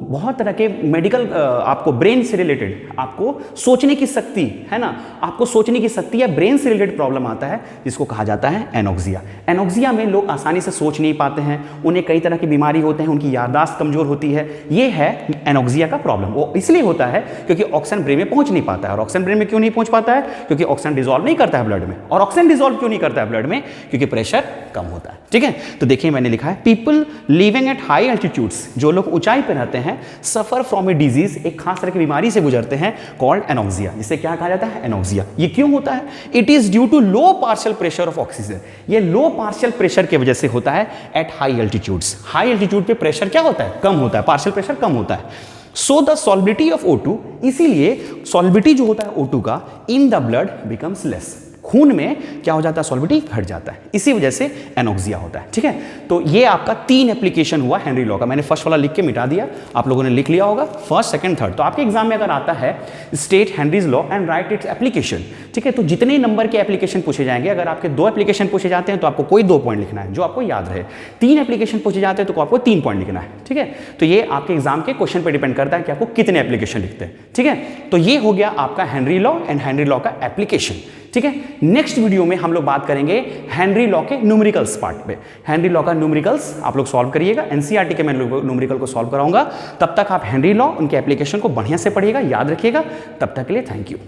बहुत तरह के मेडिकल आपको ब्रेन से रिलेटेड आपको सोचने की शक्ति है ना, आपको सोचने की शक्ति या ब्रेन से रिलेटेड प्रॉब्लम आता है जिसको कहा जाता है एनोक्सिया। एनोक्सिया में लोग आसानी से सोच नहीं पाते हैं, उन्हें कई तरह की बीमारी होते हैं, उनकी याददाश्त कमजोर होती है। ये है एनोक्सिया का प्रॉब्लम। वो इसलिए होता है क्योंकि ऑक्सीजन ब्रेन में पहुंच नहीं पाता है। और ऑक्सीजन ब्रेन में क्यों नहीं पहुंच पाता है? क्योंकि ऑक्सीजन डिसॉल्व नहीं करता है ब्लड में। और ऑक्सीजन डिसॉल्व क्यों नहीं करता है ब्लड में? क्योंकि प्रेशर कम होता है। ठीक है, तो देखिए मैंने लिखा है people living at high altitudes, जो लोग ऊंचाई पर रहते हैं, सफर फ्रॉम ए डिजीज, एक खास तरह की बीमारी से गुजरते हैं, कॉल्ड एनोक्सिया, जिसे क्या कहा जाता है? एनोक्सिया। ये क्यों होता है? It is due to low partial pressure of oxygen. ये लो पार्शियल प्रेशर की वजह से होता है at high altitudes. High altitude पे प्रेशर क्या होता है? कम होता है, पार्शियल प्रेशर कम होता है। सो द सॉल्बिलिटी ऑफ O2, इसीलिए सॉल्बिलिटी जो होता है O2 का in the blood becomes less. खून में क्या हो जाता है? सॉल्बिलिटी घट जाता है, इसी वजह से एनोक्सिया होता है। ठीक है, तो ये आपका 3 एप्लीकेशन हुआ हेनरी लॉ का। मैंने फर्स्ट वाला लिख के मिटा दिया, आप लोगों ने लिख लिया होगा, फर्स्ट, सेकंड, थर्ड। तो आपके एग्जाम में अगर आता है state Henry's law and right its application, ठीक है, तो जितने नंबर के एप्लीकेशन पूछे जाएंगे, अगर आपके 2 एप्लीकेशन पूछे जाते हैं तो आपको कोई 2 पॉइंट लिखना है, जो आपको याद रहे। 3 एप्लीकेशन पूछे जाते हैं तो आपको 3 पॉइंट लिखना है। ठीक है, तो ये आपके एग्जाम के क्वेश्चन पर डिपेंड करता है कि आपको कितने एप्लीकेशन लिखते हैं। ठीक है, तो ये हो गया आपका Henry law and Henry law का एप्लीकेशन। ठीक है, नेक्स्ट वीडियो में हम लोग बात करेंगे हेनरी लॉ के न्यूमेरिकल्स पार्ट पे। हेनरी लॉ का न्यूमेरिकल्स आप लोग सॉल्व करिएगा, एनसीईआरटी के मैं न्यूमेरिकल को सॉल्व कराऊंगा। तब तक आप हेनरी लॉ, उनके एप्लीकेशन को बढ़िया से पढ़िएगा, याद रखिएगा। तब तक के लिए थैंक यू।